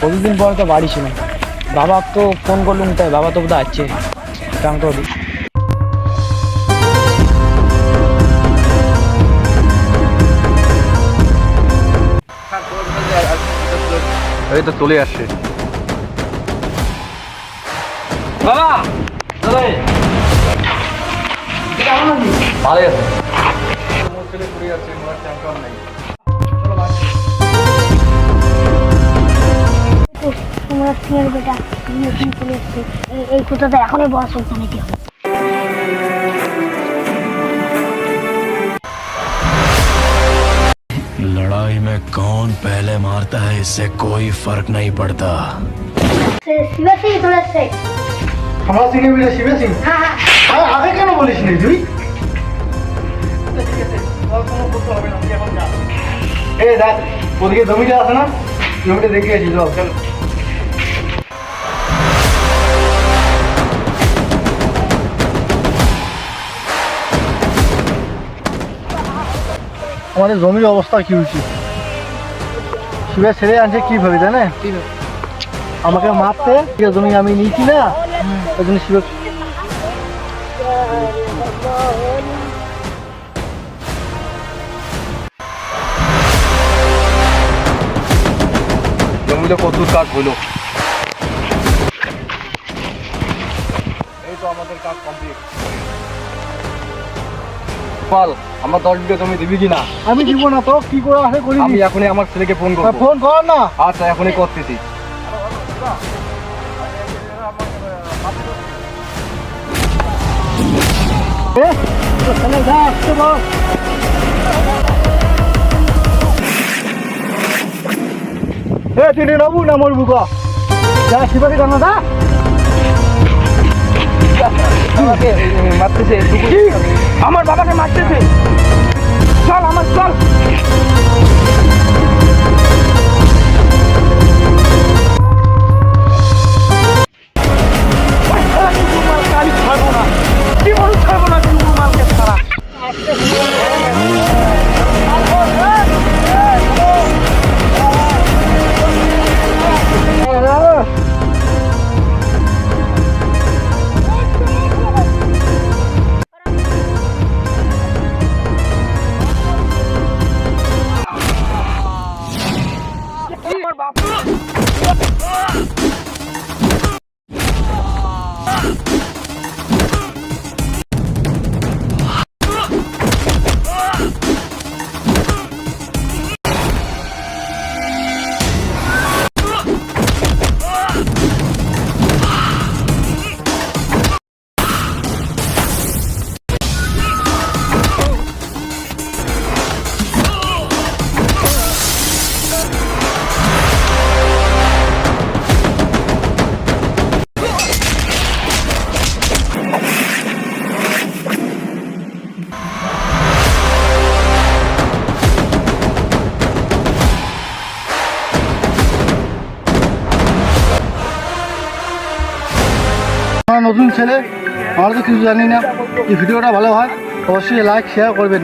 কতদিন পরে তো বাড়ি ছিল, বাবা তো ফোন করলুম, তাই বাবা তো বোধহয় আছে কেমন তো। এই তো চলে আসছে বাবা ভালো আছে। তোমরা সিনিয়র বেটা নতুন চলে এসছে, এই কুটাটা এখনই বড় চলতে নাকি হবে। लड़ाई में कौन पहले मारता है इससे कोई फर्क नहीं पड़ता। শিবা সিং চলে এসছে। আমার সিং এর শিবা সিং? হ্যাঁ আগে কেন বলিস নি তুই? এই দেখ ওদিকে জমিটা আছে না, জমিটা দেখে আসি, চল চল। আমাদের জমির অবস্থা কি হয়েছে? শিবা ছেড়ে আনছে কি ভাবে জানে, আমাকে মারতে জমি আমি নিয়েছি না, ওই জন্য শিবা জমিতে কত কাজ হলো, এই তো আমাদের কাজ কমপ্লিট। বল আমার 10 বিঘা জমি দিবি কিনা? আমি দিব না তো, কি করে আছে করি। আমি এখনই আমার ছেলেকে ফোন করব। ফোন কর না। আচ্ছা এখনই করতেছি। চলে যা, আসতে বল। তুই নবু না মরবু ক যা, শিবাকে জানো না মারতেছে, আমার বাবাকে মারতেছে, চল আমার চল। নতুন ছেলে, আমরা তো কিছু জানি না। এই ভিডিওটা ভালো হয় অবশ্যই লাইক শেয়ার করবেন।